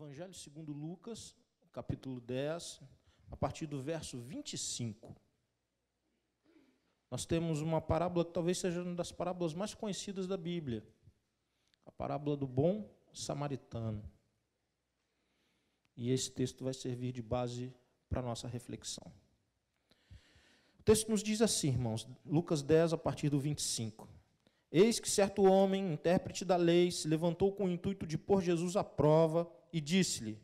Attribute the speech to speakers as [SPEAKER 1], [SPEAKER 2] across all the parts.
[SPEAKER 1] Evangelho segundo Lucas, capítulo 10, a partir do verso 25. Nós temos uma parábola que talvez seja uma das parábolas mais conhecidas da Bíblia, a parábola do bom samaritano. E esse texto vai servir de base para a nossa reflexão. O texto nos diz assim, irmãos, Lucas 10, a partir do 25. Eis que certo homem, intérprete da lei, se levantou com o intuito de pôr Jesus à prova e disse-lhe: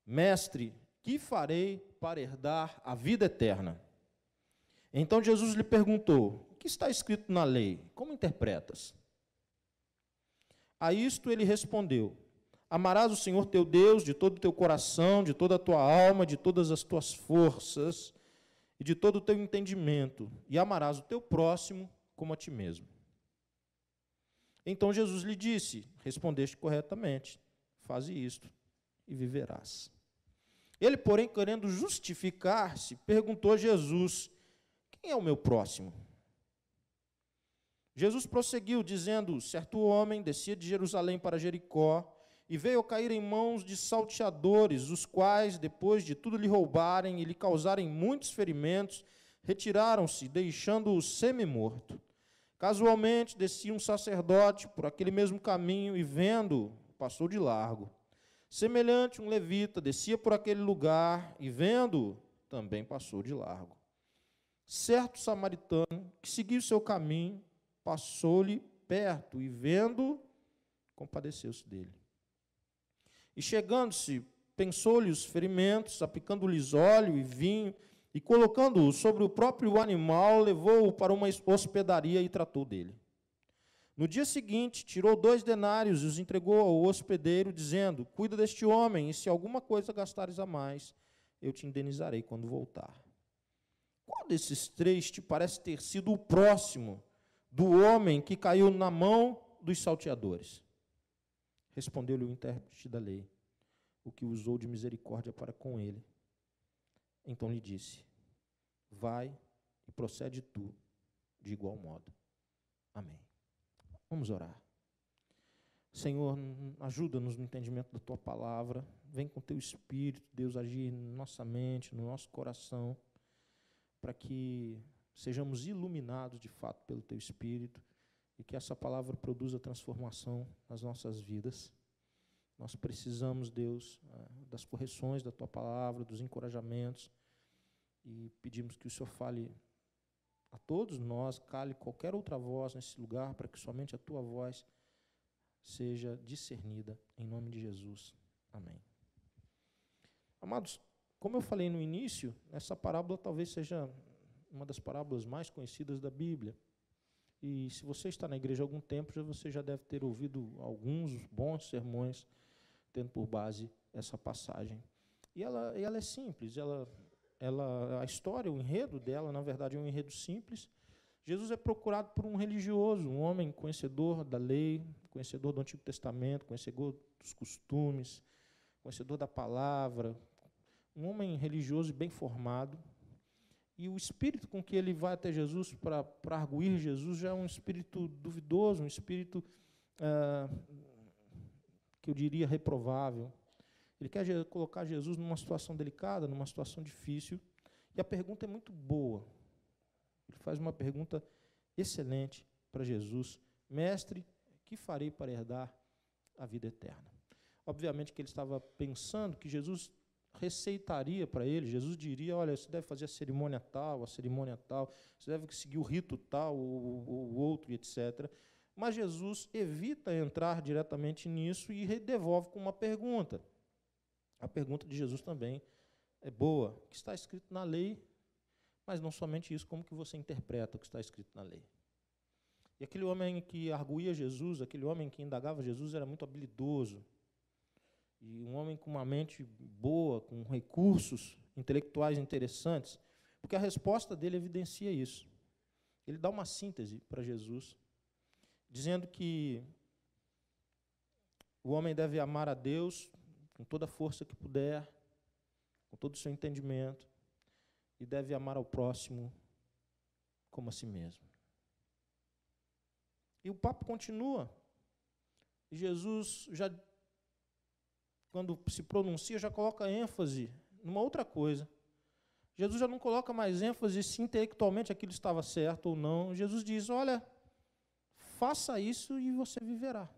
[SPEAKER 1] Mestre, que farei para herdar a vida eterna? Então Jesus lhe perguntou: O que está escrito na lei? Como interpretas? A isto ele respondeu: Amarás o Senhor teu Deus de todo o teu coração, de toda a tua alma, de todas as tuas forças e de todo o teu entendimento, e amarás o teu próximo como a ti mesmo. Então Jesus lhe disse: Respondeste corretamente, faze isto e viverás. Ele, porém, querendo justificar-se, perguntou a Jesus: Quem é o meu próximo? Jesus prosseguiu, dizendo: Certo homem descia de Jerusalém para Jericó e veio a cair em mãos de salteadores, os quais, depois de tudo lhe roubarem e lhe causarem muitos ferimentos, retiraram-se, deixando-o semi-morto. Casualmente descia um sacerdote por aquele mesmo caminho e, vendo, passou de largo. Semelhante, um levita descia por aquele lugar e, vendo, também passou de largo. Certo samaritano, que seguiu o seu caminho, passou-lhe perto e, vendo, compadeceu-se dele. E chegando-se, pensou-lhe os ferimentos, aplicando-lhes óleo e vinho, e colocando-o sobre o próprio animal, levou-o para uma hospedaria e tratou dele. No dia seguinte, tirou 2 denários e os entregou ao hospedeiro, dizendo: Cuida deste homem, e se alguma coisa gastares a mais, eu te indenizarei quando voltar. Qual desses 3 te parece ter sido o próximo do homem que caiu na mão dos salteadores? Respondeu-lhe o intérprete da lei, o que usou de misericórdia para com ele. Então lhe disse: Vai e procede tu de igual modo. Amém. Vamos orar. Senhor, ajuda-nos no entendimento da Tua palavra. Vem com Teu Espírito, Deus, agir na nossa mente, no nosso coração, para que sejamos iluminados de fato pelo Teu Espírito e que essa palavra produza transformação nas nossas vidas. Nós precisamos, Deus, das correções da Tua palavra, dos encorajamentos, e pedimos que o Senhor fale a todos nós, cale qualquer outra voz nesse lugar, para que somente a Tua voz seja discernida, em nome de Jesus. Amém. Amados, como eu falei no início, essa parábola talvez seja uma das parábolas mais conhecidas da Bíblia. E se você está na igreja há algum tempo, você já deve ter ouvido alguns bons sermões tendo por base essa passagem. E ela é simples, a história, o enredo dela, na verdade, é um enredo simples. Jesus é procurado por um religioso, um homem conhecedor da lei, conhecedor do Antigo Testamento, conhecedor dos costumes, conhecedor da palavra, um homem religioso e bem formado. E o espírito com que ele vai até Jesus para arguir Jesus já é um espírito duvidoso, um espírito que eu diria reprovável. Ele quer colocar Jesus numa situação delicada, numa situação difícil, e a pergunta é muito boa. Ele faz uma pergunta excelente para Jesus: Mestre, que farei para herdar a vida eterna? Obviamente que ele estava pensando que Jesus receitaria para ele, Jesus diria: olha, você deve fazer a cerimônia tal, você deve seguir o rito tal, ou outro, etc. Mas Jesus evita entrar diretamente nisso e devolve com uma pergunta. A pergunta de Jesus também é boa: o que está escrito na lei? Mas não somente isso, como que você interpreta o que está escrito na lei? E aquele homem que arguía Jesus, aquele homem que indagava Jesus, era muito habilidoso. E um homem com uma mente boa, com recursos intelectuais interessantes, porque a resposta dele evidencia isso. Ele dá uma síntese para Jesus, dizendo que o homem deve amar a Deus com toda a força que puder, com todo o seu entendimento, e deve amar ao próximo como a si mesmo. E o papo continua. E Jesus já quando se pronuncia, já coloca ênfase numa outra coisa. Jesus já não coloca mais ênfase se intelectualmente aquilo estava certo ou não. Jesus diz, olha, faça isso e você viverá.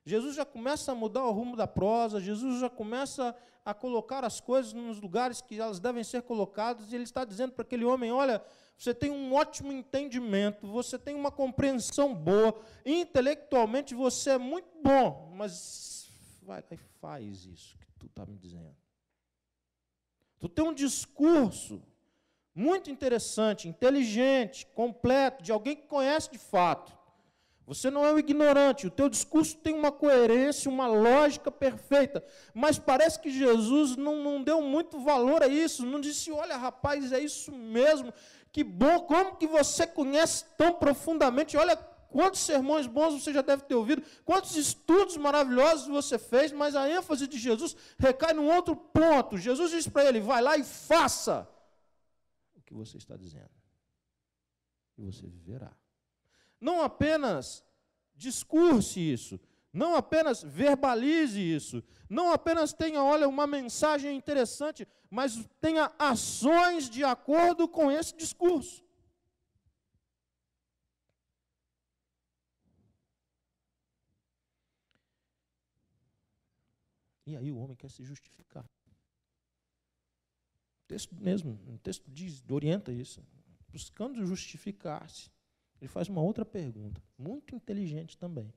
[SPEAKER 1] Jesus já começa a mudar o rumo da prosa, Jesus já começa a colocar as coisas nos lugares que elas devem ser colocadas, e ele está dizendo para aquele homem, olha, você tem um ótimo entendimento, você tem uma compreensão boa, intelectualmente você é muito bom, mas vai lá e faz isso que tu está me dizendo. Tu tem um discurso muito interessante, inteligente, completo, de alguém que conhece de fato. Você não é um ignorante, o teu discurso tem uma coerência, uma lógica perfeita, mas parece que Jesus não deu muito valor a isso, não disse, olha rapaz, é isso mesmo, que bom, como que você conhece tão profundamente, olha quantos sermões bons você já deve ter ouvido, quantos estudos maravilhosos você fez, mas a ênfase de Jesus recai num outro ponto. Jesus diz para ele, vai lá e faça o que você está dizendo, e você viverá. Não apenas discurse isso, não apenas verbalize isso, não apenas tenha, olha, uma mensagem interessante, mas tenha ações de acordo com esse discurso. E aí o homem quer se justificar. O texto mesmo, o texto diz, orienta isso, buscando justificar-se. Ele faz uma outra pergunta, muito inteligente também.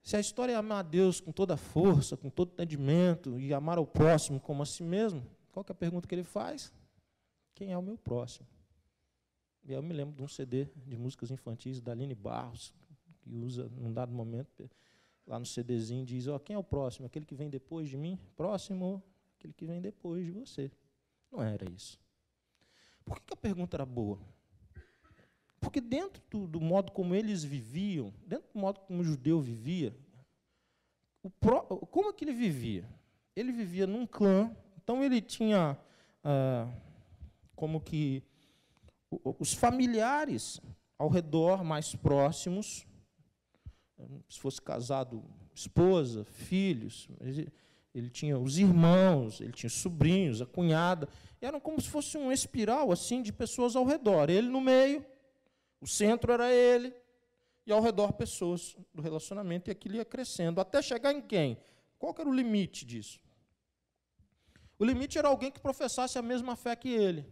[SPEAKER 1] Se a história é amar a Deus com toda a força, com todo entendimento, e amar ao próximo como a si mesmo, qual que é a pergunta que ele faz? Quem é o meu próximo? E eu me lembro de um CD de músicas infantis da Aline Barros, que usa, num dado momento, lá no CDzinho, diz, ó, quem é o próximo? Aquele que vem depois de mim? Próximo, aquele que vem depois de você. Não era isso. Por que a pergunta era boa? Porque dentro do modo como eles viviam, dentro do modo como o judeu vivia, como é que ele vivia? Ele vivia num clã, então ele tinha como que os familiares ao redor mais próximos, se fosse casado, esposa, filhos, ele tinha os irmãos, ele tinha os sobrinhos, a cunhada, eram como se fosse um espiral assim de pessoas ao redor, ele no meio, o centro era ele, e ao redor pessoas do relacionamento, e aquilo ia crescendo, até chegar em quem? Qual que era o limite disso? O limite era alguém que professasse a mesma fé que ele.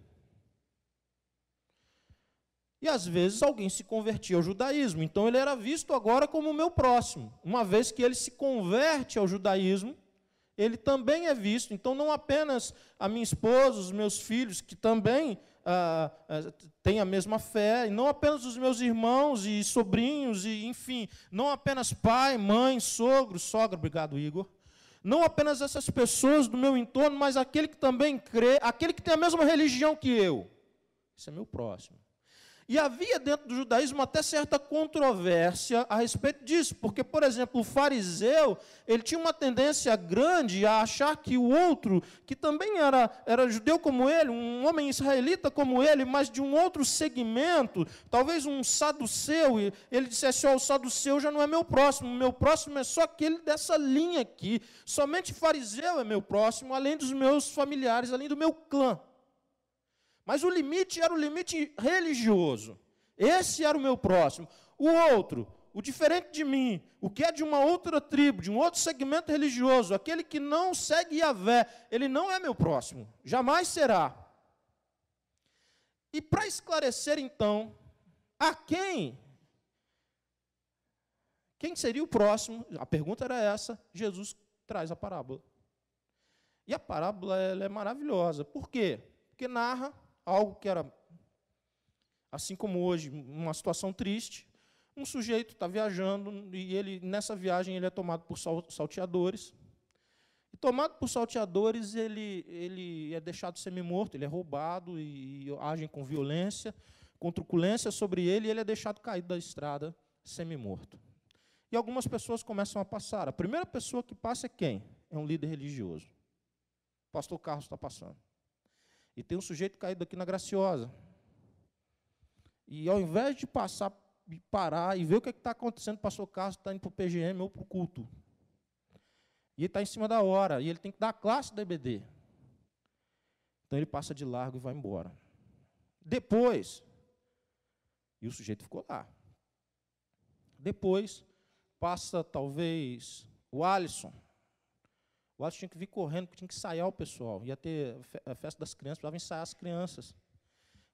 [SPEAKER 1] E, às vezes, alguém se convertia ao judaísmo, então ele era visto agora como o meu próximo. Uma vez que ele se converte ao judaísmo, ele também é visto, então não apenas a minha esposa, os meus filhos, que também têm a mesma fé, e não apenas os meus irmãos e sobrinhos, e enfim, não apenas pai, mãe, sogro, sogra, obrigado, Igor, não apenas essas pessoas do meu entorno, mas aquele que também crê, aquele que tem a mesma religião que eu, esse é meu próximo. E havia dentro do judaísmo até certa controvérsia a respeito disso, porque, por exemplo, o fariseu, ele tinha uma tendência grande a achar que o outro, que também era judeu como ele, um homem israelita como ele, mas de um outro segmento, talvez um saduceu, ele dissesse, o saduceu já não é meu próximo é só aquele dessa linha aqui, somente fariseu é meu próximo, além dos meus familiares, além do meu clã. Mas o limite era o limite religioso. Esse era o meu próximo. O outro, o diferente de mim, o que é de uma outra tribo, de um outro segmento religioso, aquele que não segue Yahvé, ele não é meu próximo. Jamais será. E para esclarecer, então, a quem seria o próximo? A pergunta era essa, Jesus traz a parábola. E a parábola ela é maravilhosa. Por quê? Porque narra algo que era, assim como hoje, uma situação triste. Um sujeito está viajando e ele, nessa viagem ele é tomado por salteadores. E tomado por salteadores, ele é deixado semi-morto, ele é roubado e agem com violência, com truculência sobre ele, e ele é deixado caído da estrada semi-morto. E algumas pessoas começam a passar. A primeira pessoa que passa é quem? É um líder religioso. O pastor Carlos está passando. E tem um sujeito caído aqui na Graciosa. E ao invés de passar e parar e ver o que está acontecendo, o pastor Carlos está indo para o PGM ou para o culto. E ele está em cima da hora, e ele tem que dar a classe da EBD. Então ele passa de largo e vai embora. Depois, e o sujeito ficou lá. Depois, passa talvez o Alisson. O Alisson tinha que vir correndo, porque tinha que ensaiar o pessoal. Ia ter a festa das crianças, precisava ensaiar as crianças.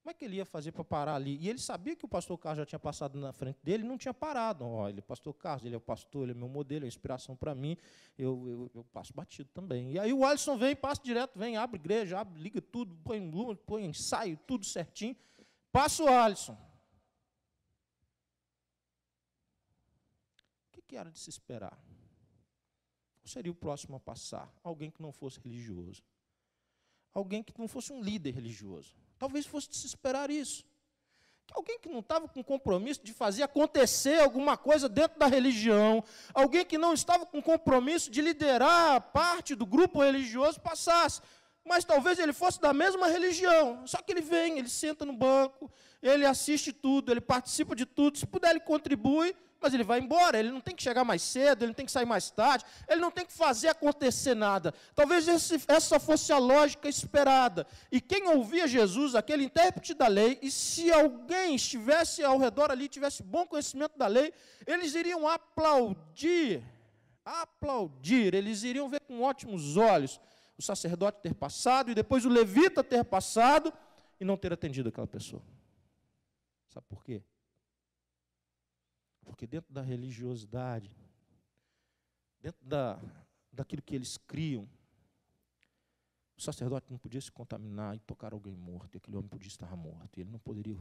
[SPEAKER 1] Como é que ele ia fazer para parar ali? E ele sabia que o pastor Carlos já tinha passado na frente dele e não tinha parado. Ó, ele é o pastor Carlos, ele é o pastor, ele é meu modelo, é inspiração para mim, eu passo batido também. E aí o Alisson vem, passa direto, vem, abre igreja, liga tudo, põe luz, põe ensaio, tudo certinho. Passa o Alisson. O que era de se esperar? Qual seria o próximo a passar? Alguém que não fosse religioso. Alguém que não fosse um líder religioso. Talvez fosse de se esperar isso. Que alguém que não estava com compromisso de fazer acontecer alguma coisa dentro da religião, alguém que não estava com compromisso de liderar parte do grupo religioso passasse. Mas talvez ele fosse da mesma religião. Só que ele vem, ele senta no banco, ele assiste tudo, ele participa de tudo. Se puder, ele contribui, mas ele vai embora. Ele não tem que chegar mais cedo, ele não tem que sair mais tarde, ele não tem que fazer acontecer nada. Talvez essa fosse a lógica esperada. E quem ouvia Jesus, aquele intérprete da lei, e se alguém estivesse ao redor ali, tivesse bom conhecimento da lei, eles iriam aplaudir, eles iriam ver com ótimos olhos o sacerdote ter passado e depois o levita ter passado e não ter atendido aquela pessoa. Sabe por quê? Porque dentro da religiosidade, dentro daquilo que eles criam, o sacerdote não podia se contaminar e tocar alguém morto, e aquele homem podia estar morto, e ele não poderia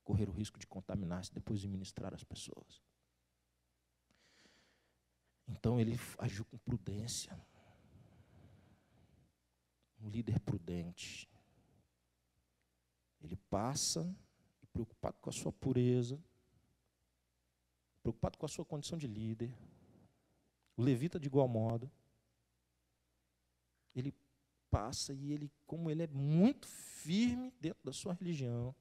[SPEAKER 1] correr o risco de contaminar-se depois de ministrar as pessoas. Então ele agiu com prudência. Um líder prudente. Ele passa, preocupado com a sua pureza, preocupado com a sua condição de líder. O levita, de igual modo, ele passa e ele, como ele é muito firme dentro da sua religião,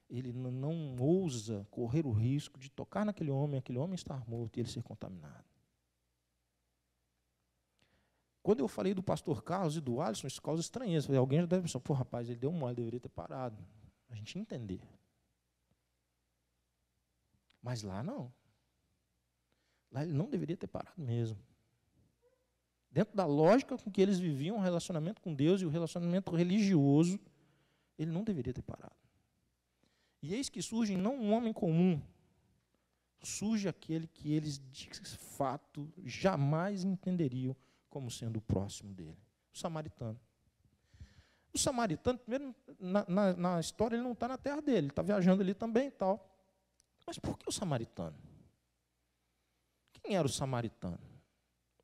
[SPEAKER 1] ele não ousa correr o risco de tocar naquele homem estar morto e ele ser contaminado. Quando eu falei do pastor Carlos e do Alisson, isso causa estranheza. Alguém já deve pensar, pô, rapaz, ele deu mole, deveria ter parado. A gente ia entender. Mas lá não. Lá ele não deveria ter parado mesmo. Dentro da lógica com que eles viviam o relacionamento com Deus e o relacionamento religioso, ele não deveria ter parado. E eis que surge não um homem comum, surge aquele que eles, de fato, jamais entenderiam como sendo o próximo dele, o samaritano. O samaritano, primeiro, na história, ele não está na terra dele, ele está viajando ali também e tal. Mas por que o samaritano? Quem era o samaritano?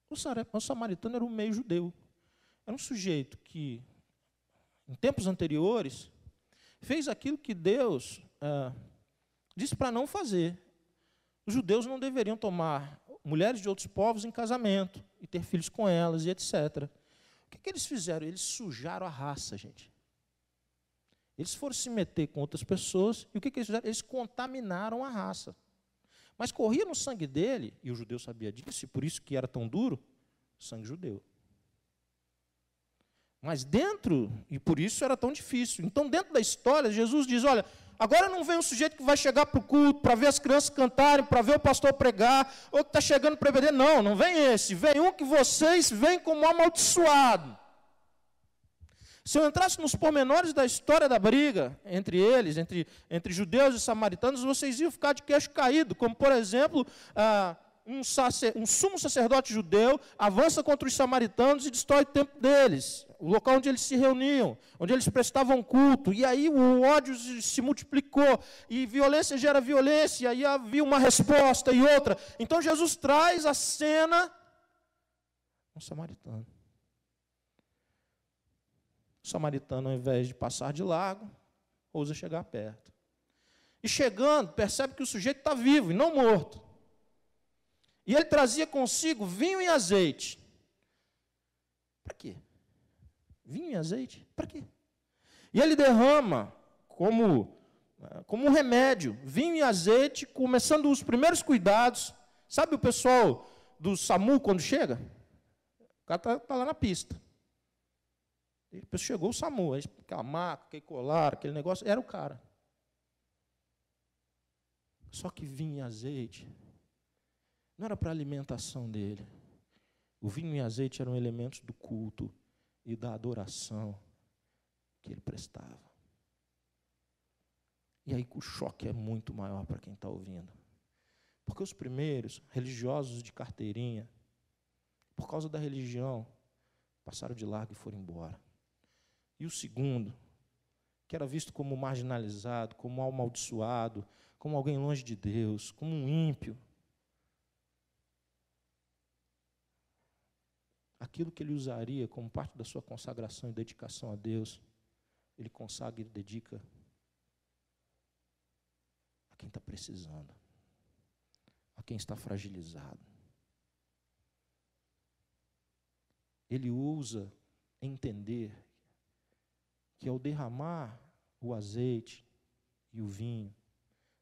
[SPEAKER 1] O samaritano era um meio judeu. Era um sujeito que, em tempos anteriores, fez aquilo que Deus disse para não fazer. Os judeus não deveriam tomar mulheres de outros povos em casamento e ter filhos com elas e etc. O que eles fizeram? Eles sujaram a raça, gente. Eles foram se meter com outras pessoas e o que eles fizeram? Eles contaminaram a raça. Mas corria no sangue dele, e o judeu sabia disso, e por isso que era tão duro, sangue judeu. Mas dentro, e por isso era tão difícil. Então, dentro da história, Jesus diz, olha, agora não vem um sujeito que vai chegar para o culto, para ver as crianças cantarem, para ver o pastor pregar, ou que está chegando para beber. Não, não vem esse. Vem um que vocês veem como amaldiçoado. Se eu entrasse nos pormenores da história da briga entre eles, entre judeus e samaritanos, vocês iam ficar de queixo caído, como, por exemplo, um sumo sacerdote judeu avança contra os samaritanos e destrói o templo deles, o local onde eles se reuniam, onde eles prestavam culto, e aí o ódio se multiplicou, e violência gera violência, e aí havia uma resposta e outra. Então Jesus traz a cena, um samaritano. O samaritano, ao invés de passar de largo, ousa chegar perto. E chegando, percebe que o sujeito está vivo e não morto. E ele trazia consigo vinho e azeite. Para quê? Vinho e azeite? Para quê? E ele derrama como um remédio, vinho e azeite, começando os primeiros cuidados. Sabe o pessoal do SAMU quando chega? cara está lá na pista. E depois chegou o SAMU, aquela maca, aquele colar, aquele negócio, era o cara. Só que vinho e azeite não era para a alimentação dele. O vinho e azeite eram elementos do culto e da adoração que ele prestava. E aí o choque é muito maior para quem está ouvindo. Porque os primeiros, religiosos de carteirinha, por causa da religião, passaram de largo e foram embora. E o segundo, que era visto como marginalizado, como amaldiçoado, como alguém longe de Deus, como um ímpio, aquilo que ele usaria como parte da sua consagração e dedicação a Deus, ele consagra e dedica a quem está precisando, a quem está fragilizado. Ele ousa entender que ao derramar o azeite e o vinho,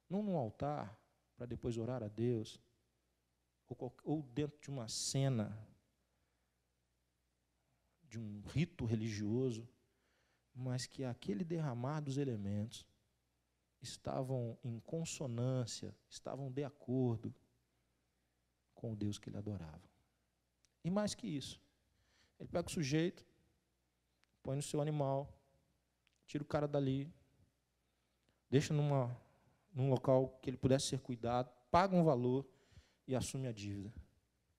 [SPEAKER 1] não no altar, para depois orar a Deus, ou dentro de uma cena, de um rito religioso, mas que aquele derramar dos elementos estavam em consonância, estavam de acordo com o Deus que ele adorava. E mais que isso, ele pega o sujeito, põe no seu animal, tira o cara dali, deixa num local que ele pudesse ser cuidado, paga um valor e assume a dívida,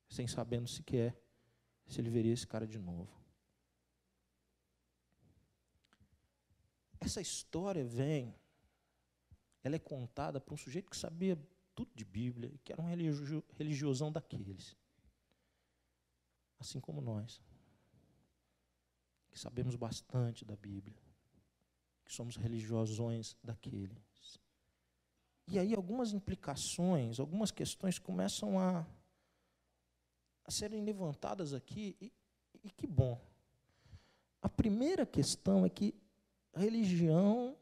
[SPEAKER 1] sem sabendo sequer se ele veria esse cara de novo. Essa história ela é contada por um sujeito que sabia tudo de Bíblia, que era um religiosão daqueles, assim como nós, que sabemos bastante da Bíblia, que somos religiosões daqueles. E aí algumas implicações, algumas questões começam a serem levantadas aqui, e que bom. A primeira questão é que a religião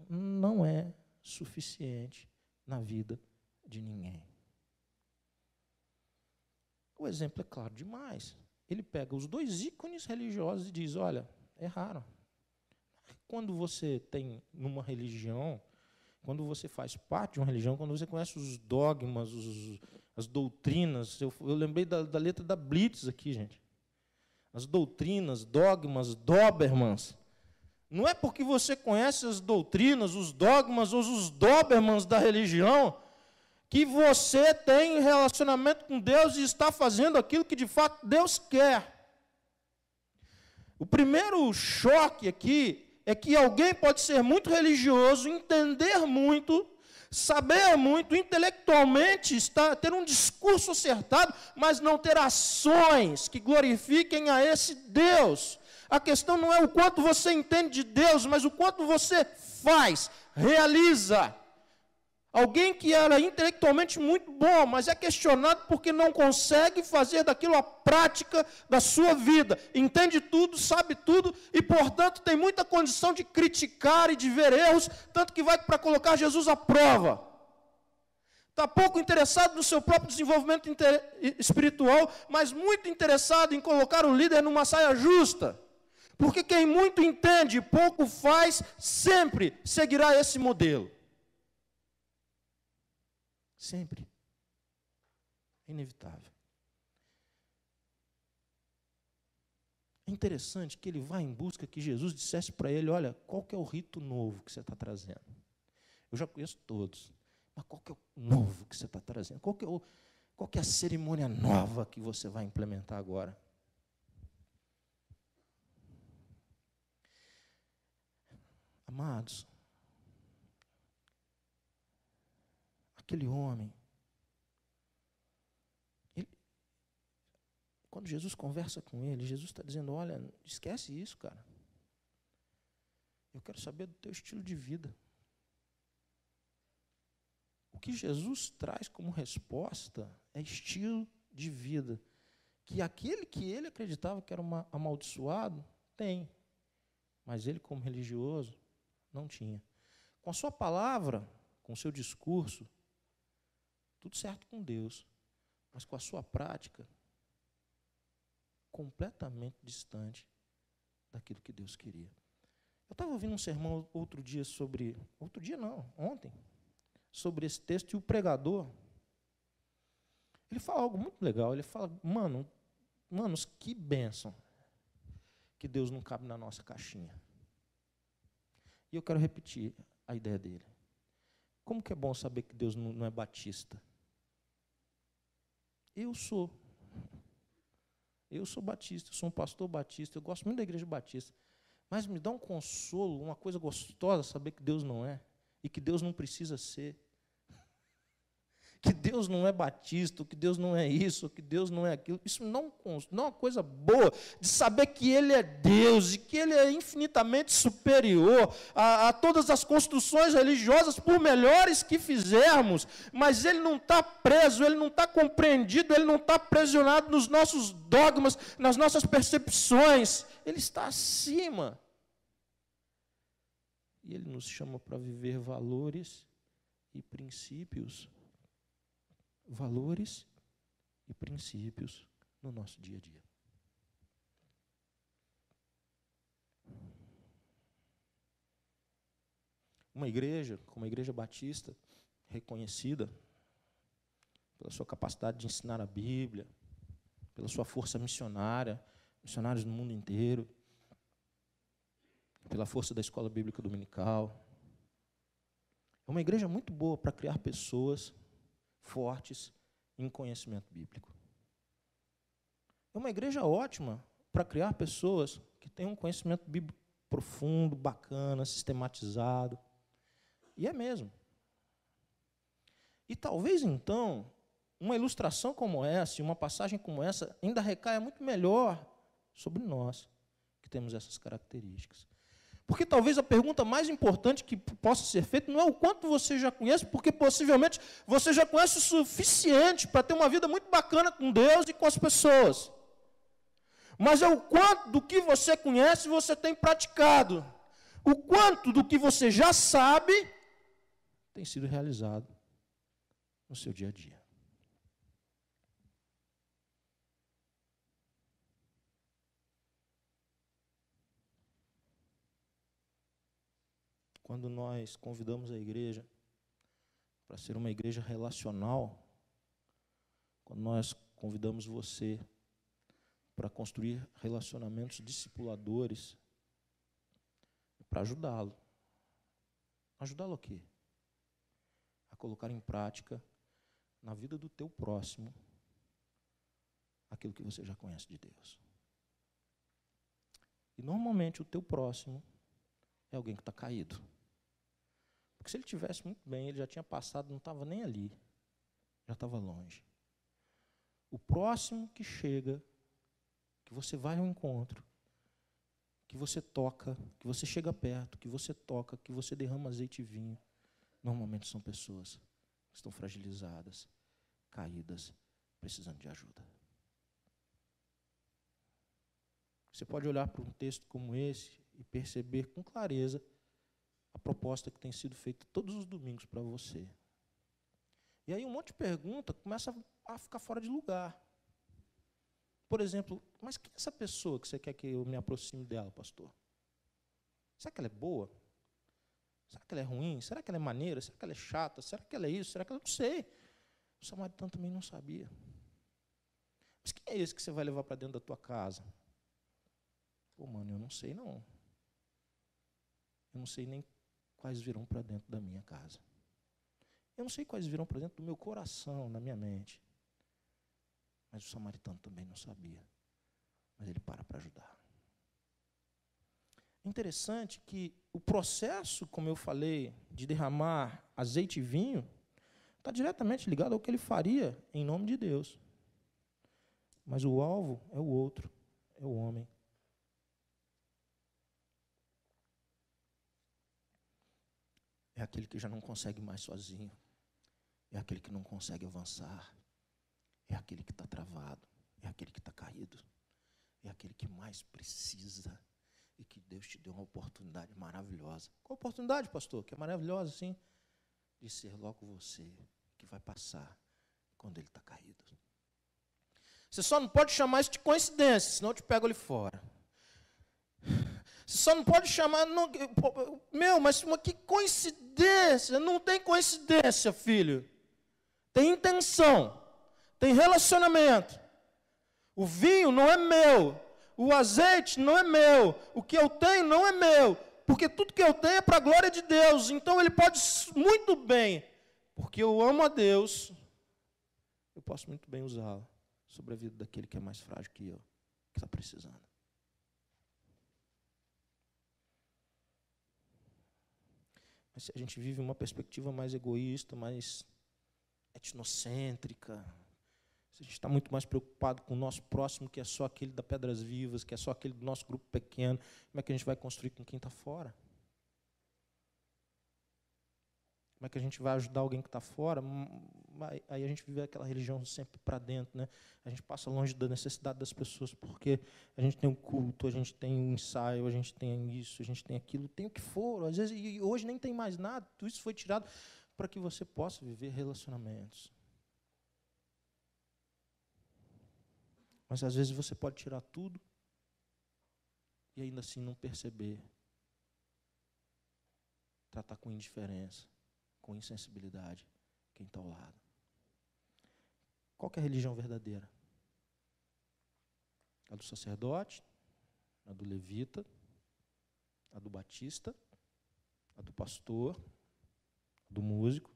[SPEAKER 1] não é suficiente na vida de ninguém. O exemplo é claro demais. Ele pega os dois ícones religiosos e diz, olha, erraram. Quando você tem numa religião, quando você faz parte de uma religião, quando você conhece os dogmas, as doutrinas, eu lembrei da letra da Blitz aqui, gente. As doutrinas, dogmas, Dobermans. Não é porque você conhece as doutrinas, os dogmas ou os Dobermans da religião que você tem relacionamento com Deus e está fazendo aquilo que de fato Deus quer. O primeiro choque aqui é que alguém pode ser muito religioso, entender muito, saber muito, intelectualmente ter um discurso acertado, mas não ter ações que glorifiquem a esse Deus. A questão não é o quanto você entende de Deus, mas o quanto você faz, realiza. Alguém que era intelectualmente muito bom, mas é questionado porque não consegue fazer daquilo a prática da sua vida. Entende tudo, sabe tudo e, portanto, tem muita condição de criticar e de ver erros, tanto que vai para colocar Jesus à prova. Está pouco interessado no seu próprio desenvolvimento espiritual, mas muito interessado em colocar o líder numa saia justa. Porque quem muito entende e pouco faz, sempre seguirá esse modelo. Sempre. É inevitável. É interessante que ele vai em busca que Jesus dissesse para ele, olha, qual que é o rito novo que você está trazendo? Eu já conheço todos, mas qual que é o novo que você está trazendo? Qual que é a cerimônia nova que você vai implementar agora? Amados, aquele homem, quando Jesus conversa com ele, Jesus está dizendo, olha, esquece isso, cara. Eu quero saber do teu estilo de vida. O que Jesus traz como resposta é estilo de vida, que aquele que ele acreditava que era amaldiçoado, tem, mas ele como religioso, não tinha. Com a sua palavra, com o seu discurso, tudo certo com Deus, mas com a sua prática, completamente distante daquilo que Deus queria. Eu estava ouvindo um sermão ontem, sobre esse texto, e o pregador, ele fala algo muito legal. Ele fala, manos, que bênção que Deus não cabe na nossa caixinha. E eu quero repetir a ideia dele. Como que é bom saber que Deus não é batista? Eu sou batista, eu sou um pastor batista, eu gosto muito da igreja batista. Mas me dá um consolo, uma coisa gostosa saber que Deus não é. E que Deus não precisa ser. Que Deus não é batista, que Deus não é isso, que Deus não é aquilo. Isso não é uma coisa boa de saber que Ele é Deus e que Ele é infinitamente superior a todas as construções religiosas, por melhores que fizermos, mas Ele não está preso, Ele não está compreendido, Ele não está aprisionado nos nossos dogmas, nas nossas percepções. Ele está acima. E Ele nos chama para viver valores e princípios. Valores e princípios no nosso dia a dia. Uma igreja, como a Igreja Batista, reconhecida pela sua capacidade de ensinar a Bíblia, pela sua força missionária, missionários no mundo inteiro, pela força da Escola Bíblica Dominical. É uma igreja muito boa para criar pessoas fortes em conhecimento bíblico. É uma igreja ótima para criar pessoas que tenham um conhecimento bíblico profundo, bacana, sistematizado. E é mesmo. E talvez, então, uma ilustração como essa, uma passagem como essa, ainda recaia muito melhor sobre nós, que temos essas características. Porque talvez a pergunta mais importante que possa ser feita não é o quanto você já conhece, porque possivelmente você já conhece o suficiente para ter uma vida muito bacana com Deus e com as pessoas. Mas é o quanto do que você conhece você tem praticado. O quanto do que você já sabe tem sido realizado no seu dia a dia. Quando nós convidamos a igreja para ser uma igreja relacional, quando nós convidamos você para construir relacionamentos discipuladores, para ajudá-lo. Ajudá-lo a quê? A colocar em prática, na vida do teu próximo, aquilo que você já conhece de Deus. E normalmente o teu próximo é alguém que está caído. Porque se ele tivesse muito bem, ele já tinha passado, não estava nem ali. Já estava longe. O próximo que chega, que você vai ao encontro, que você toca, que você chega perto, que você toca, que você derrama azeite e vinho, normalmente são pessoas que estão fragilizadas, caídas, precisando de ajuda. Você pode olhar para um texto como esse e perceber com clareza a proposta que tem sido feita todos os domingos para você. E aí um monte de pergunta começa a ficar fora de lugar. Por exemplo, mas quem é essa pessoa que você quer que eu me aproxime dela, pastor? Será que ela é boa? Será que ela é ruim? Será que ela é maneira? Será que ela é chata? Será que ela é isso? Será que ela... Não sei. O samaritano também não sabia. Mas quem é esse que você vai levar para dentro da tua casa? Pô, mano, eu não sei não. Eu não sei nem quais virão para dentro da minha casa. Eu não sei quais virão para dentro do meu coração, na minha mente. Mas o samaritano também não sabia. Mas ele para ajudar. É interessante que o processo, como eu falei, de derramar azeite e vinho, está diretamente ligado ao que ele faria em nome de Deus. Mas o alvo é o outro, é o homem. É aquele que já não consegue mais sozinho. É aquele que não consegue avançar. É aquele que está travado. É aquele que está caído. É aquele que mais precisa. E que Deus te deu uma oportunidade maravilhosa. Qual oportunidade, pastor? Que é maravilhosa, sim. De ser logo você que vai passar quando ele está caído. Você só não pode chamar isso de coincidência, senão eu te pego ali fora. Você só não pode chamar... Não, mas que coincidência! Não tem coincidência, filho. Tem intenção. Tem relacionamento. O vinho não é meu. O azeite não é meu. O que eu tenho não é meu. Porque tudo que eu tenho é para a glória de Deus. Então ele pode muito bem. Porque eu amo a Deus. Eu posso muito bem usá-lo sobre a vida daquele que é mais frágil que eu. Que está precisando. Mas se a gente vive uma perspectiva mais egoísta, mais etnocêntrica, se a gente está muito mais preocupado com o nosso próximo, que é só aquele da Pedras Vivas, que é só aquele do nosso grupo pequeno, como é que a gente vai construir com quem está fora? Como é que a gente vai ajudar alguém que está fora? Aí a gente vive aquela religião sempre para dentro, né? A gente passa longe da necessidade das pessoas, porque a gente tem um culto, a gente tem um ensaio, a gente tem isso, a gente tem aquilo, tem o que for. Às vezes, e hoje nem tem mais nada, tudo isso foi tirado para que você possa viver relacionamentos. Mas às vezes você pode tirar tudo e ainda assim não perceber. Tratar com indiferença, com insensibilidade quem está ao lado. Qual que é a religião verdadeira? A do sacerdote, a do levita, a do batista, a do pastor, a do músico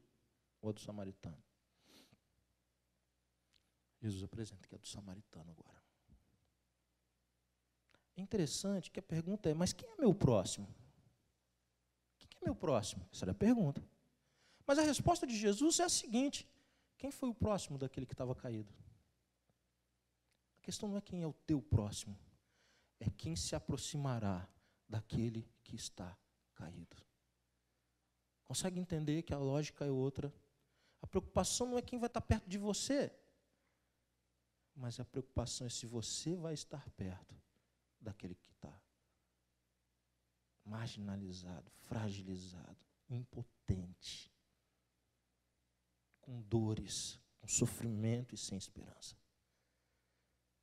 [SPEAKER 1] ou a do samaritano? Jesus apresenta que é do samaritano agora. É interessante que a pergunta é, mas quem é meu próximo? Quem é meu próximo? Essa era a pergunta. Mas a resposta de Jesus é a seguinte: quem foi o próximo daquele que estava caído? A questão não é quem é o teu próximo, é quem se aproximará daquele que está caído. Consegue entender que a lógica é outra? A preocupação não é quem vai estar perto de você, mas a preocupação é se você vai estar perto daquele que está marginalizado, fragilizado, impotente, com dores, com sofrimento e sem esperança.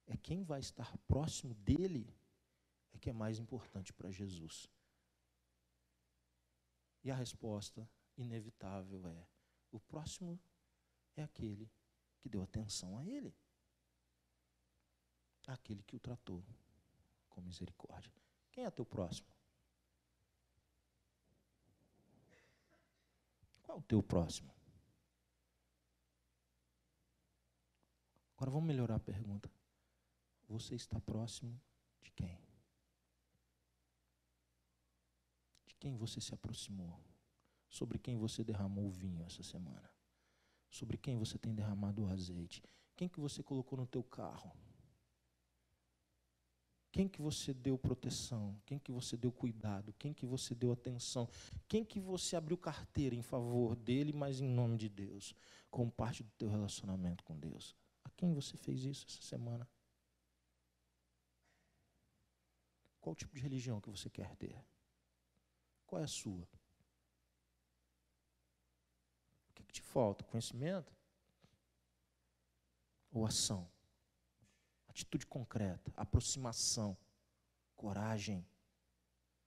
[SPEAKER 1] É quem vai estar próximo dele é que é mais importante para Jesus. E a resposta inevitável é: o próximo é aquele que deu atenção a ele. Aquele que o tratou com misericórdia. Quem é teu próximo? Qual é o teu próximo? Agora vamos melhorar a pergunta. Você está próximo de quem? De quem você se aproximou? Sobre quem você derramou o vinho essa semana? Sobre quem você tem derramado o azeite? Quem que você colocou no teu carro? Quem que você deu proteção? Quem que você deu cuidado? Quem que você deu atenção? Quem que você abriu carteira em favor dele, mas em nome de Deus, como parte do teu relacionamento com Deus? A quem você fez isso essa semana? Qual tipo de religião que você quer ter? Qual é a sua? O que te falta? Conhecimento? Ou ação? Atitude concreta, aproximação, coragem,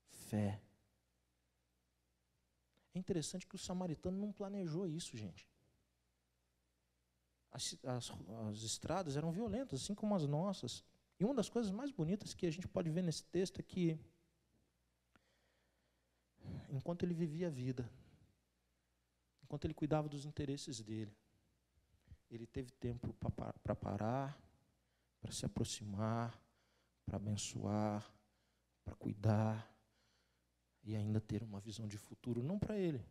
[SPEAKER 1] fé. É interessante que o samaritano não planejou isso, gente. As estradas eram violentas, assim como as nossas. E uma das coisas mais bonitas que a gente pode ver nesse texto é que, enquanto ele vivia a vida, enquanto ele cuidava dos interesses dele, ele teve tempo para parar, para se aproximar, para abençoar, para cuidar e ainda ter uma visão de futuro, não para ele,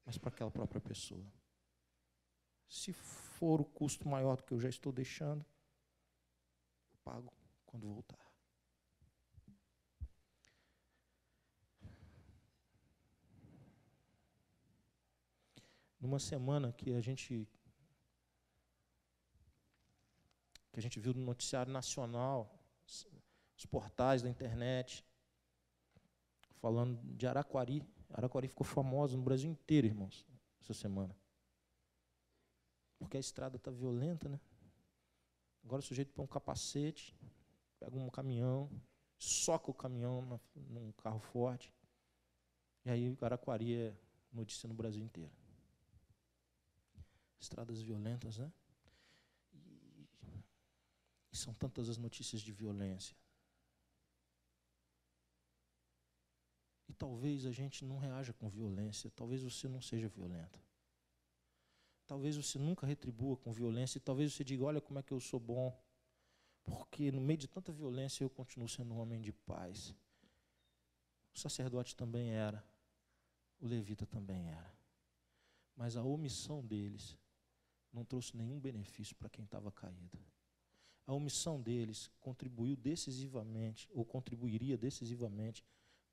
[SPEAKER 1] mas para aquela própria pessoa. Se for o custo maior do que eu já estou deixando, eu pago quando voltar. Numa semana que a gente viu no noticiário nacional, os portais da internet, falando de Araquari. Araquari ficou famosa no Brasil inteiro, irmãos, essa semana. Porque a estrada está violenta, né? Agora o sujeito põe um capacete, pega um caminhão, soca o caminhão num carro forte, e aí Araquari é notícia no Brasil inteiro. Estradas violentas, né? E são tantas as notícias de violência. E talvez a gente não reaja com violência, talvez você não seja violento. Talvez você nunca retribua com violência, e talvez você diga, olha como é que eu sou bom, porque no meio de tanta violência eu continuo sendo um homem de paz. O sacerdote também era, o levita também era. Mas a omissão deles não trouxe nenhum benefício para quem estava caído. A omissão deles contribuiu decisivamente, ou contribuiria decisivamente,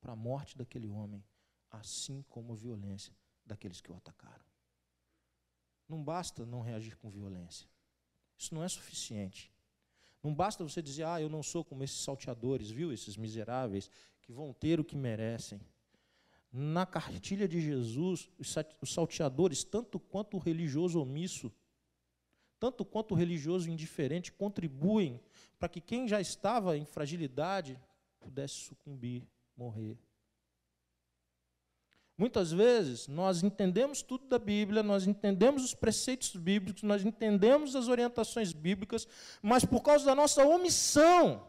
[SPEAKER 1] para a morte daquele homem, assim como a violência daqueles que o atacaram. Não basta não reagir com violência. Isso não é suficiente. Não basta você dizer, eu não sou como esses salteadores, viu? Esses miseráveis que vão ter o que merecem. Na cartilha de Jesus, os salteadores, tanto quanto o religioso omisso, tanto quanto o religioso indiferente, contribuem para que quem já estava em fragilidade pudesse sucumbir, morrer. Muitas vezes, nós entendemos tudo da Bíblia, nós entendemos os preceitos bíblicos, nós entendemos as orientações bíblicas, mas por causa da nossa omissão,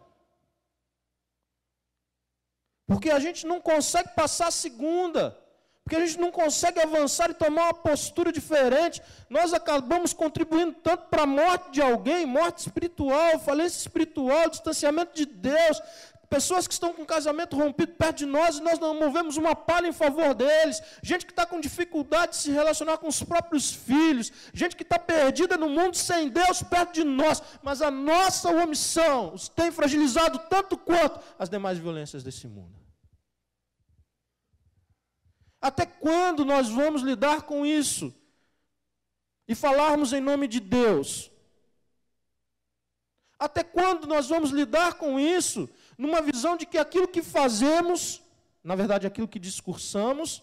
[SPEAKER 1] porque a gente não consegue passar a segunda, porque a gente não consegue avançar e tomar uma postura diferente, nós acabamos contribuindo tanto para a morte de alguém, morte espiritual, falência espiritual, distanciamento de Deus, pessoas que estão com casamento rompido perto de nós e nós não movemos uma palha em favor deles, gente que está com dificuldade de se relacionar com os próprios filhos, gente que está perdida no mundo sem Deus perto de nós, mas a nossa omissão os tem fragilizado tanto quanto as demais violências desse mundo. Até quando nós vamos lidar com isso e falarmos em nome de Deus? Até quando nós vamos lidar com isso numa visão de que aquilo que fazemos, na verdade aquilo que discursamos,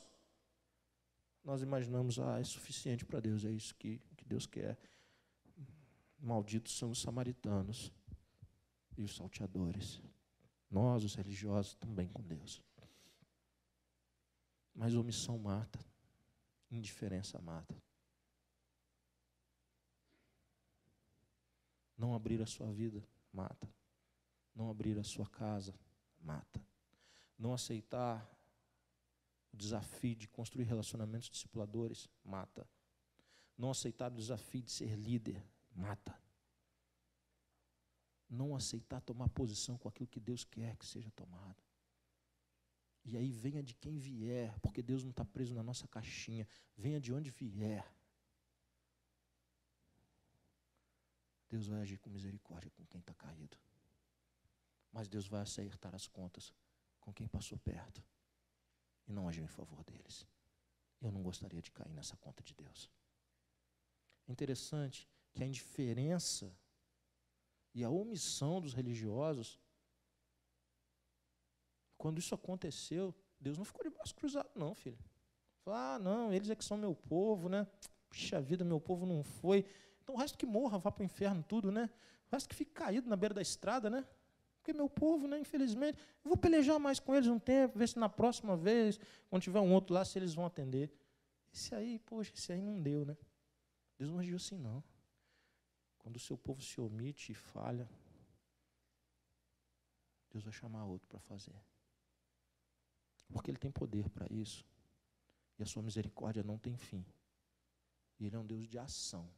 [SPEAKER 1] nós imaginamos, é suficiente para Deus, é isso que Deus quer. Malditos são os samaritanos e os salteadores. Nós, os religiosos, também com Deus. Mas omissão mata, indiferença mata. Não abrir a sua vida, mata. Não abrir a sua casa, mata. Não aceitar o desafio de construir relacionamentos discipuladores, mata. Não aceitar o desafio de ser líder, mata. Não aceitar tomar posição com aquilo que Deus quer que seja tomado. E aí venha de quem vier, porque Deus não está preso na nossa caixinha, venha de onde vier. Deus vai agir com misericórdia com quem está caído. Mas Deus vai acertar as contas com quem passou perto e não agiu em favor deles. Eu não gostaria de cair nessa conta de Deus. É interessante que a indiferença e a omissão dos religiosos, quando isso aconteceu, Deus não ficou de braço cruzado, não, filho. Falou, não, eles é que são meu povo, né? Puxa vida, meu povo não foi. Então o resto que morra, vá para o inferno tudo, né? O resto que fique caído na beira da estrada, né? Porque meu povo, né, infelizmente, eu vou pelejar mais com eles um tempo, ver se na próxima vez, quando tiver um outro lá, se eles vão atender. Esse aí não deu, né? Deus não agiu assim, não. Quando o seu povo se omite e falha, Deus vai chamar outro para fazer. Porque Ele tem poder para isso. E a sua misericórdia não tem fim. E Ele é um Deus de ação.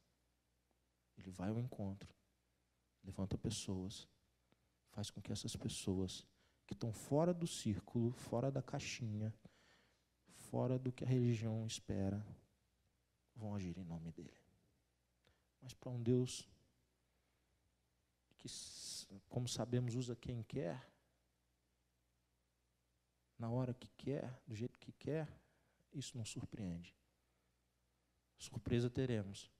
[SPEAKER 1] Ele vai ao encontro, levanta pessoas, faz com que essas pessoas que estão fora do círculo, fora da caixinha, fora do que a religião espera, vão agir em nome dEle. Mas para um Deus que, como sabemos, usa quem quer, na hora que quer, do jeito que quer, isso não surpreende. Surpresa teremos.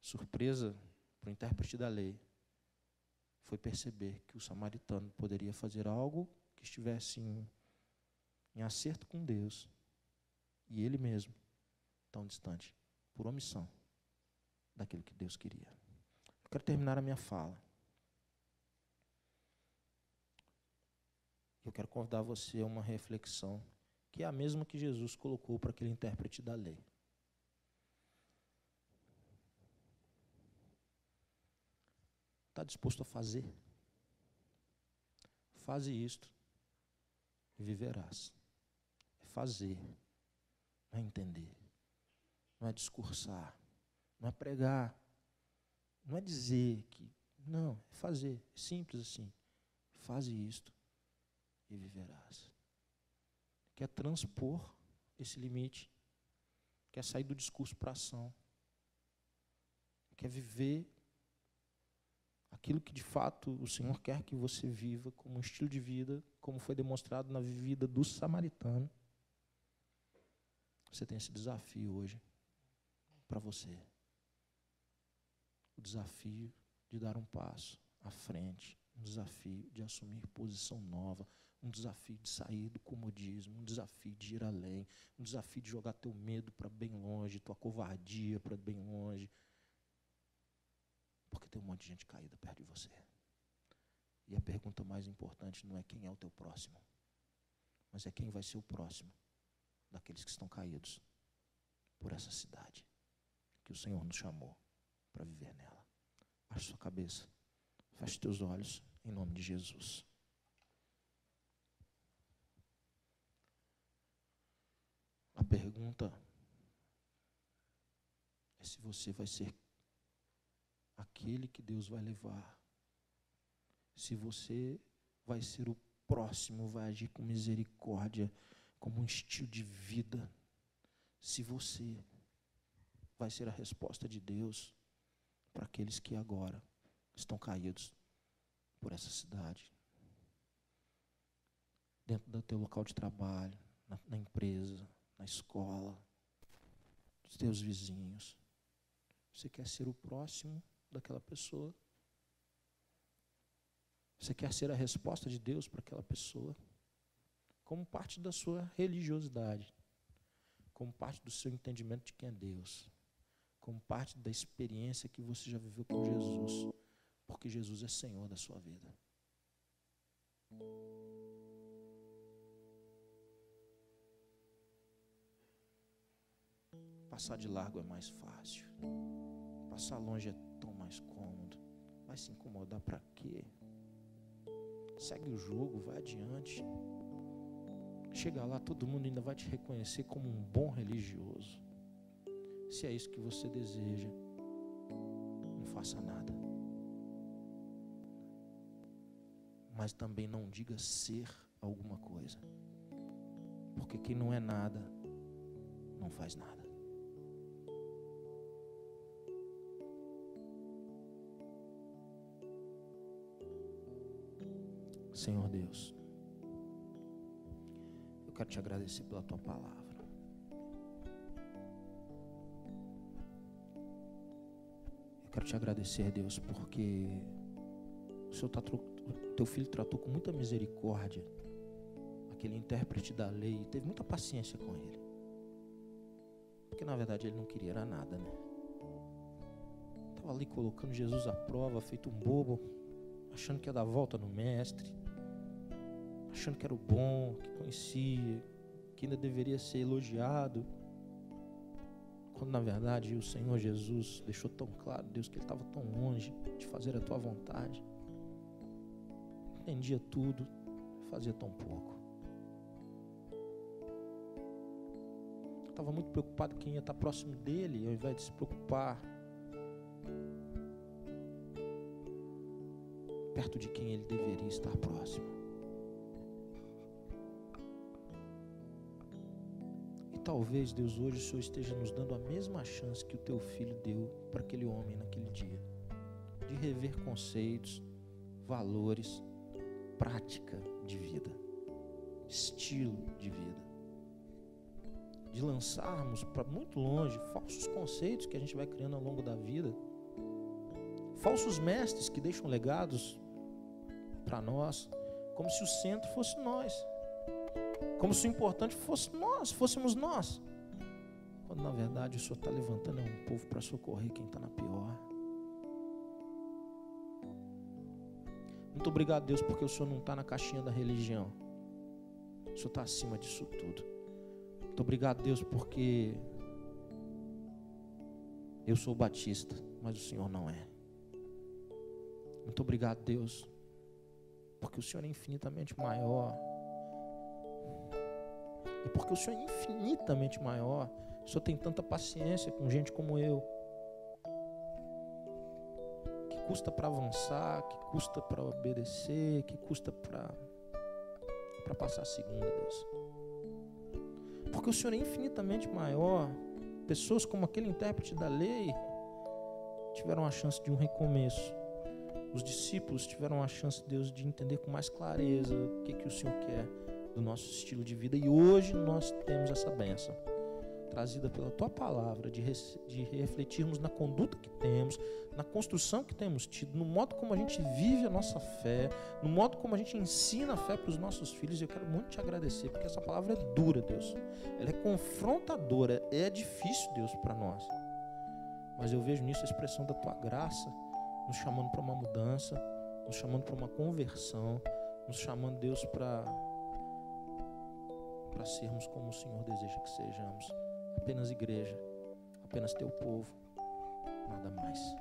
[SPEAKER 1] Surpresa para o intérprete da lei foi perceber que o samaritano poderia fazer algo que estivesse em acerto com Deus e ele mesmo tão distante, por omissão daquilo que Deus queria. Eu Quero terminar a minha fala. Eu quero convidar você a uma reflexão, que é a mesma que Jesus colocou para aquele intérprete da lei. Está disposto a fazer? Faze isto e viverás. É fazer, não é entender, não é discursar, não é pregar, não é dizer que... Não, é fazer, é simples assim. Faze isto e viverás. Quer transpor esse limite, quer sair do discurso para a ação, quer viver aquilo que de fato o Senhor quer que você viva como um estilo de vida, como foi demonstrado na vida do samaritano. Você tem esse desafio hoje para você. O desafio de dar um passo à frente, um desafio de assumir posição nova, um desafio de sair do comodismo, um desafio de ir além, um desafio de jogar teu medo para bem longe, tua covardia para bem longe. Porque tem um monte de gente caída perto de você. E a pergunta mais importante não é quem é o teu próximo, mas é quem vai ser o próximo daqueles que estão caídos por essa cidade que o Senhor nos chamou para viver nela. Baixe sua cabeça, feche teus olhos, em nome de Jesus. A pergunta é se você vai ser aquele que Deus vai levar. Se você vai ser o próximo, vai agir com misericórdia, como um estilo de vida. Se você vai ser a resposta de Deus para aqueles que agora estão caídos por essa cidade. Dentro do teu local de trabalho, na empresa, na escola, dos teus vizinhos. Você quer ser o próximo daquela pessoa? Você quer ser a resposta de Deus para aquela pessoa? Como parte da sua religiosidade, como parte do seu entendimento de quem é Deus, como parte da experiência que você já viveu com Jesus, porque Jesus é Senhor da sua vida. Passar de largo é mais fácil. Passar longe é tão mais cômodo. Vai se incomodar para quê? Segue o jogo, vai adiante. Chega lá, todo mundo ainda vai te reconhecer como um bom religioso. Se é isso que você deseja, não faça nada. Mas também não diga ser alguma coisa. Porque quem não é nada, não faz nada. Senhor Deus, eu quero te agradecer pela tua palavra. Eu quero te agradecer, Deus, porque o Senhor teu filho tratou com muita misericórdia aquele intérprete da lei e teve muita paciência com ele. Porque na verdade ele não queria era nada, né? Estava ali colocando Jesus à prova, feito um bobo, achando que ia dar volta no mestre, achando que era o bom, que conhecia, que ainda deveria ser elogiado, quando na verdade o Senhor Jesus deixou tão claro, Deus, que Ele estava tão longe de fazer a tua vontade, entendia tudo, fazia tão pouco. Estava muito preocupado quem ia estar próximo dele, ao invés de se preocupar perto de quem ele deveria estar próximo. E talvez, Deus, hoje o Senhor esteja nos dando a mesma chance que o teu filho deu para aquele homem naquele dia, de rever conceitos, valores, prática de vida, estilo de vida, de lançarmos para muito longe falsos conceitos que a gente vai criando ao longo da vida, falsos mestres que deixam legados para nós, como se o centro fosse nós, como se o importante fosse nós, fôssemos nós, quando na verdade o Senhor está levantando um povo para socorrer quem está na pior. Muito obrigado, Deus, porque o Senhor não está na caixinha da religião. O Senhor está acima disso tudo. Muito obrigado, Deus, porque eu sou batista, mas o Senhor não é. Muito obrigado, Deus, porque o Senhor é infinitamente maior. E porque o Senhor é infinitamente maior, o Senhor tem tanta paciência com gente como eu, que custa para avançar, que custa para obedecer, que custa para passar a segunda, Deus. Porque o Senhor é infinitamente maior. Pessoas como aquele intérprete da lei tiveram a chance de um recomeço. Os discípulos tiveram a chance, Deus, de entender com mais clareza o que o Senhor quer do nosso estilo de vida. E hoje nós temos essa bênção, trazida pela Tua palavra, de refletirmos na conduta que temos, na construção que temos tido, no modo como a gente vive a nossa fé, no modo como a gente ensina a fé para os nossos filhos. E eu quero muito te agradecer, porque essa palavra é dura, Deus. Ela é confrontadora, é difícil, Deus, para nós. Mas eu vejo nisso a expressão da Tua graça, nos chamando para uma mudança, nos chamando para uma conversão, nos chamando, Deus, para sermos como o Senhor deseja que sejamos. Apenas igreja, apenas Teu povo, nada mais.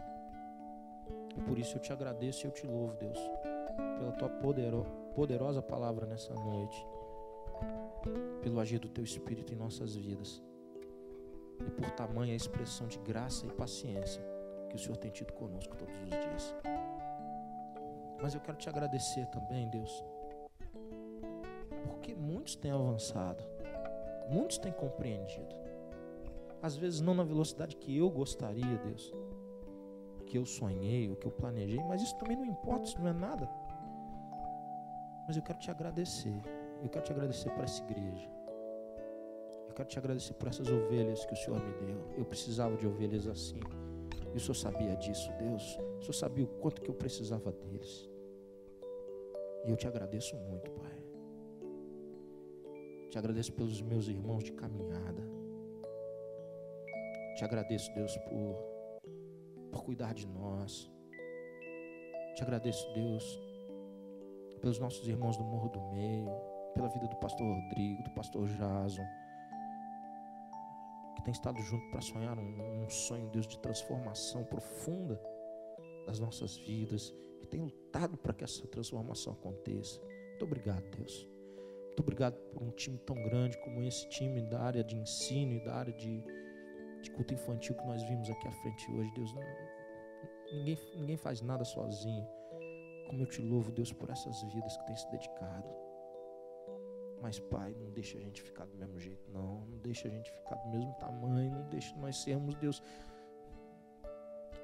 [SPEAKER 1] E por isso eu te agradeço e eu te louvo, Deus, pela Tua poderosa palavra nessa noite, pelo agir do Teu Espírito em nossas vidas, e por tamanha expressão de graça e paciência que o Senhor tem tido conosco todos os dias. Mas eu quero te agradecer também, Deus, porque muitos têm avançado, muitos têm compreendido, às vezes não na velocidade que eu gostaria, Deus, que eu sonhei, o que eu planejei, mas isso também não importa, isso não é nada. Mas eu quero te agradecer, por essa igreja, eu quero te agradecer por essas ovelhas que o Senhor me deu. Eu precisava de ovelhas assim, e o Senhor sabia disso, Deus. O Senhor sabia o quanto que eu precisava deles. E eu te agradeço muito, Pai. Te agradeço pelos meus irmãos de caminhada. Te agradeço, Deus, por cuidar de nós. Te agradeço, Deus, pelos nossos irmãos do Morro do Meio, pela vida do pastor Rodrigo, do pastor Jason, que tem estado junto para sonhar um sonho, Deus, de transformação profunda das nossas vidas, e tem lutado para que essa transformação aconteça. Muito obrigado, Deus. Muito obrigado por um time tão grande como esse time da área de ensino e da área de culto infantil que nós vimos aqui à frente hoje, Deus. Ninguém faz nada sozinho. Como eu te louvo, Deus, por essas vidas que têm se dedicado. Mas, Pai, não deixa a gente ficar do mesmo jeito, não deixa a gente ficar do mesmo tamanho, não deixa nós sermos, Deus,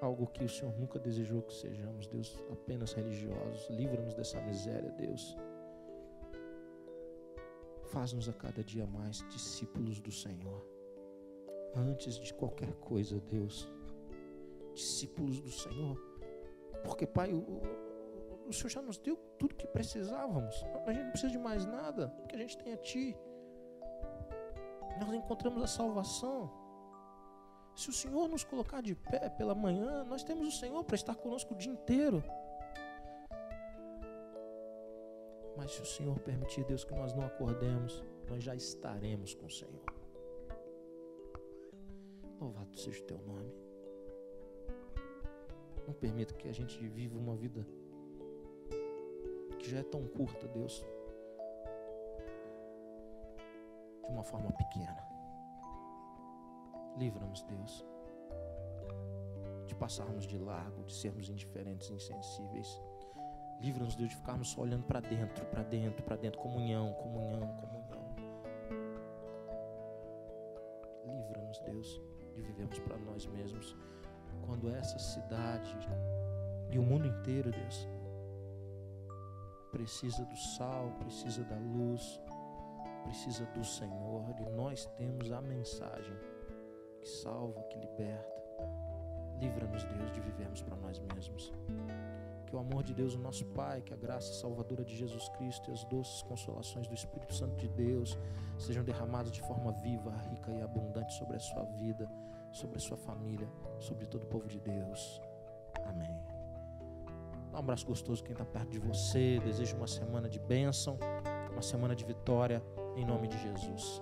[SPEAKER 1] algo que o Senhor nunca desejou que sejamos, Deus, apenas religiosos. Livra-nos dessa miséria, Deus. Faz-nos a cada dia mais discípulos do Senhor. Antes de qualquer coisa, Deus, discípulos do Senhor. Porque, Pai, o Senhor já nos deu tudo que precisávamos. A gente não precisa de mais nada, porque a gente tem a Ti. Nós encontramos a salvação. Se o Senhor nos colocar de pé pela manhã, nós temos o Senhor para estar conosco o dia inteiro. Mas se o Senhor permitir, Deus, que nós não acordemos, nós já estaremos com o Senhor. Louvado seja o Teu nome. Não permita que a gente viva uma vida que já é tão curta, Deus, de uma forma pequena. Livra-nos, Deus, de passarmos de largo, de sermos indiferentes e insensíveis. Livra-nos, Deus, de ficarmos só olhando para dentro, para dentro, para dentro. Comunhão, comunhão, comunhão. Livra-nos, Deus, de vivermos para nós mesmos, quando essa cidade e o mundo inteiro, Deus, precisa do sal, precisa da luz, precisa do Senhor. E nós temos a mensagem que salva, que liberta. Livra-nos, Deus, de vivermos para nós mesmos. Que o amor de Deus, o nosso Pai, que a graça salvadora de Jesus Cristo e as doces consolações do Espírito Santo de Deus sejam derramadas de forma viva, rica e abundante sobre a sua vida, sobre a sua família, sobre todo o povo de Deus. Amém. Dá um abraço gostoso quem está perto de você. Desejo uma semana de bênção, uma semana de vitória, em nome de Jesus.